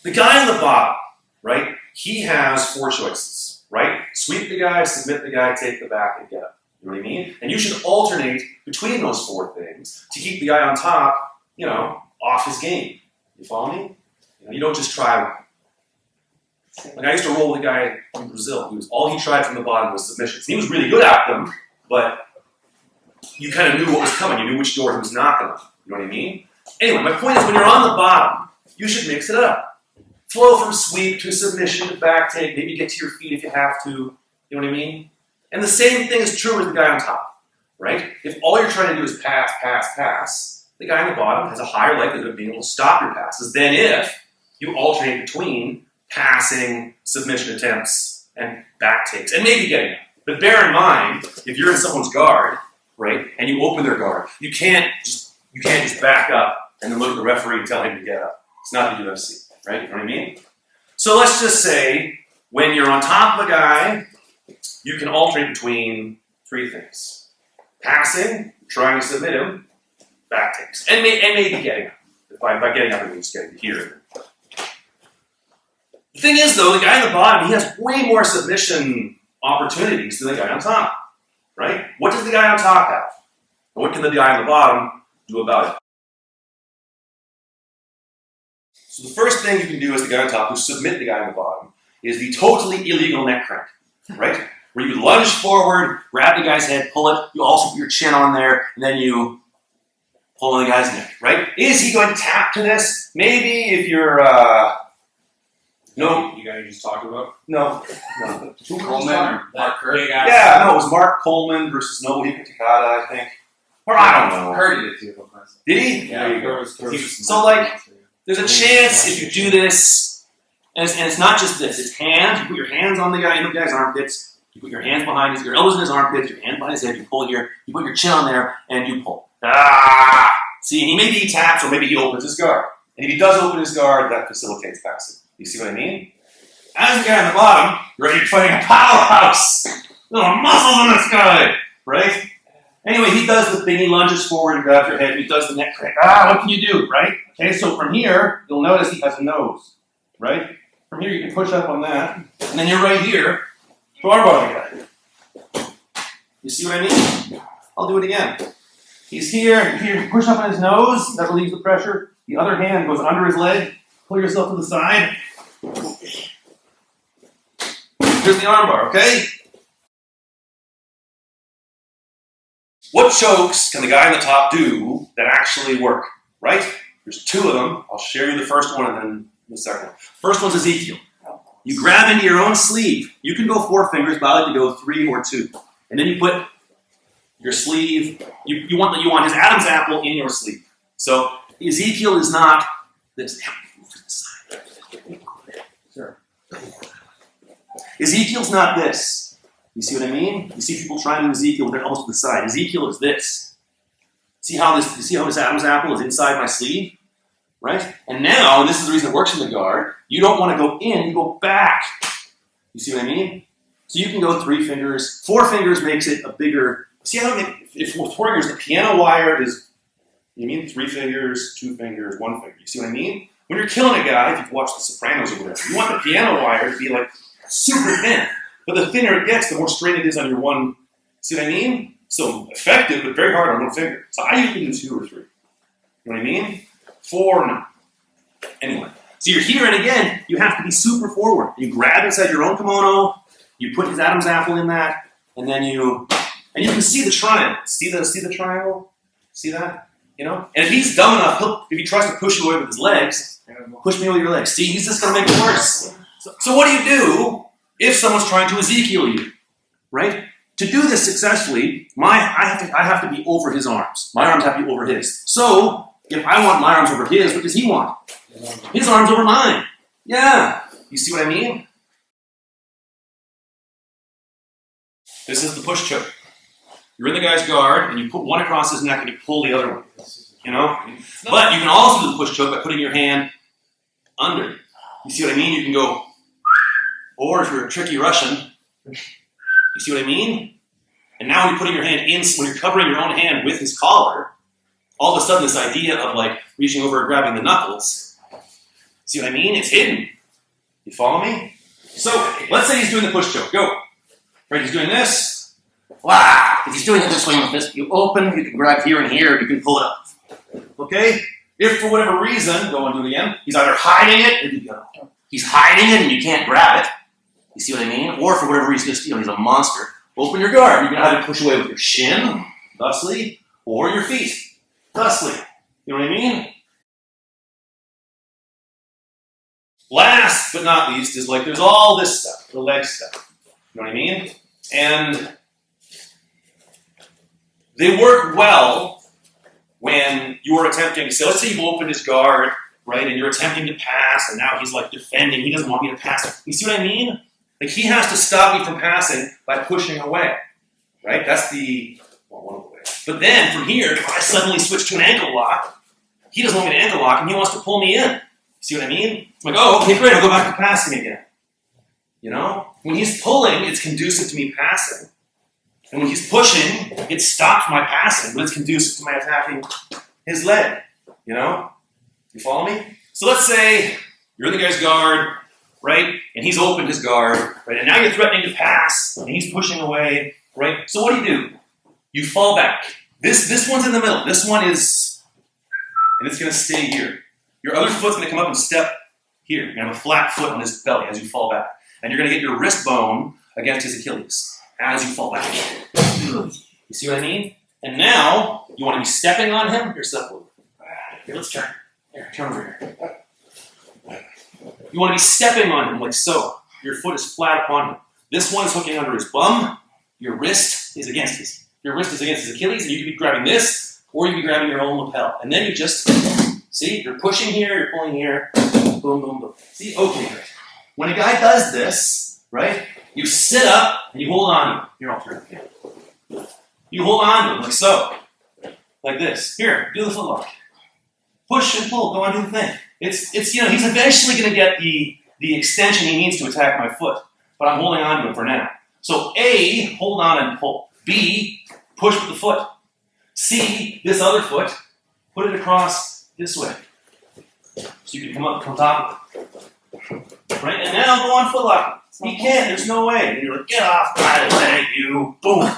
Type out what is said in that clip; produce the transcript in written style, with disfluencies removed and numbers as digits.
The guy on the bottom, right, he has 4 choices, right? Sweep the guy, submit the guy, take the back, and get up. You know what I mean? And you should alternate between those 4 things to keep the guy on top, you know, off his game. You follow me? You don't just try. Like I used to roll with a guy from Brazil. All he tried from the bottom was submissions. He was really good at them, but you kind of knew what was coming. You knew which door he was knocking on. You know what I mean? Anyway, my point is when you're on the bottom, you should mix it up. Flow from sweep to submission to back take. Maybe get to your feet if you have to. You know what I mean? And the same thing is true with the guy on top, right? If all you're trying to do is pass, pass, pass, the guy on the bottom has a higher likelihood of being able to stop your passes than if you alternate between passing, submission attempts, and back takes, and maybe getting up. But bear in mind, if you're in someone's guard, right, and you open their guard, you can't just back up and then look at the referee and tell him to get up. It's not the UFC, right? You know what I mean? So let's just say when you're on top of a guy, you can alternate between 3 things: passing, trying to submit him, back takes, and maybe getting up. By getting up, I mean just getting here. The thing is, though, the guy on the bottom, he has way more submission opportunities than the guy on top, right? What does the guy on top have? And what can the guy on the bottom do about it? So the first thing you can do as the guy on top, who submit the guy on the bottom, is the totally illegal neck crank, right? Where you lunge forward, grab the guy's head, pull it, you also put your chin on there, and then you pull on the guy's neck, right? Is he going to tap to this? Maybe if you're, no. You guys just talked about? No. Coleman or Mark Curry? Yeah, no, it was Mark Coleman versus Nobuhiko Takada, I think. Or I don't know. Curry did it too. Did he? Yeah, so, like, there's a chance if you do this, and it's not just this, it's hands. You put your hands on the guy's armpits, you put your hands behind your elbows in his armpits, your hand behind his head, you pull here, you put your chin on there, and you pull. Ah! See, maybe he taps or maybe he opens his guard. And if he does open his guard, that facilitates passing. You see what I mean? As the guy on the bottom, you're fighting a powerhouse. Little muscles on this guy, right? Anyway, he does the thing. He lunges forward and grabs your head. He does the neck crank. What can you do, right? Okay, so from here, you'll notice he has a nose, right? From here, you can push up on that, and then you're right here. Throw arm bar on the guy. You see what I mean? I'll do it again. He's here. You push up on his nose. That relieves the pressure. The other hand goes under his leg. Pull yourself to the side. Here's the armbar, okay? What chokes can the guy on the top do that actually work, right? There's 2 of them. I'll share you the first one and then the second one. First one's Ezekiel. You grab into your own sleeve. You can go 4 fingers, but I like to go 3 or 2. And then you put your sleeve, you want his Adam's apple in your sleeve. So Ezekiel is not this. Sure. Ezekiel's not this. You see what I mean? You see people trying to do Ezekiel with their elbows to the side. Ezekiel is this. See how this Adam's apple is inside my sleeve? Right? And now, and this is the reason it works in the guard, you don't want to go in, you go back. You see what I mean? So you can go 3 fingers. 4 fingers makes it a bigger. See how if with 4 fingers, the piano wire is, you mean 3 fingers, 2 fingers, 1 finger. You see what I mean? When you're killing a guy, if you've watched The Sopranos or whatever, you want the piano wire to be like super thin. But the thinner it gets, the more strain it is on your one. See what I mean? So effective, but very hard on 1 finger. So I usually do 2 or 3. You know what I mean? 4, no. Anyway. So you're here, and again, you have to be super forward. You grab inside your own kimono, you put his Adam's apple in that, and then you can see the triangle. See the triangle? See that? You know? And if he's dumb enough, if he tries to push you away with his legs, push me with your legs. See, he's just going to make it worse. So what do you do if someone's trying to Ezekiel you? Right? To do this successfully, I have to be over his arms. My arms have to be over his. So, if I want my arms over his, what does he want? His arms over mine. Yeah. You see what I mean? This is the push choke. You're in the guy's guard, and you put one across his neck, and you pull the other one. You know? But you can also do the push choke by putting your hand under. You see what I mean? You can go, or if you're a tricky Russian, you see what I mean? And now when you're putting your hand in, when you're covering your own hand with his collar, all of a sudden this idea of like reaching over and grabbing the knuckles, See what I mean? It's hidden. You follow me? So let's say he's doing the push choke. Go. Right, he's doing this. Wow! If he's doing it this way with this, you open, you can grab here and here, you can pull it up. Okay? If for whatever reason, go and do it again, he's either hiding it, or you go. He's hiding it and you can't grab it. You see what I mean? Or for whatever reason, he's a monster. Open your guard. You can either push away with your shin, thusly, or your feet, thusly. You know what I mean? Last but not least is like there's all this stuff, the leg stuff. You know what I mean? And they work well when you're attempting, so let's say you've opened his guard, right, and you're attempting to pass, and now he's like defending, he doesn't want me to pass. You see what I mean? Like he has to stop me from passing by pushing away, right? That's one of the ways. But then from here, if I suddenly switch to an ankle lock, he doesn't want me to ankle lock, and he wants to pull me in. See what I mean? I'm like, oh, okay, great, I'll go back to passing again. You know? When he's pulling, it's conducive to me passing. And when he's pushing, it stops my passing, but it's conducive to my attacking his leg. You know? You follow me? So let's say you're in the guy's guard, right? And he's opened his guard, right? And now you're threatening to pass, and he's pushing away, right? So what do? You fall back. This one's in the middle. This one is, and it's going to stay here. Your other foot's going to come up and step here. You're going to have a flat foot on his belly as you fall back. And you're going to get your wrist bone against his Achilles as you fall back. You see what I mean? And now, you want to be stepping on him? Here, step over. Here, let's turn. Here, turn over here. You want to be stepping on him like so. Your foot is flat upon him. This one is hooking under his bum. Your wrist is against his Achilles, and you could be grabbing this, or you could be grabbing your own lapel. And then you just, see, you're pushing here, you're pulling here, boom, boom, boom. See, okay, great. When a guy does this, right, you sit up and you hold on to him. Here, I'll turn it again. You hold on to him like so. Like this. Here, do the foot lock. Push and pull, go on, do the thing. It's he's eventually going to get the extension he needs to attack my foot, but I'm holding on to him for now. So A, hold on and pull. B, push with the foot. C, this other foot, put it across this way. So you can come up on top of it. Right? And now go on foot lock. You can't, there's no way. And you're like, get off my leg, you. Boom.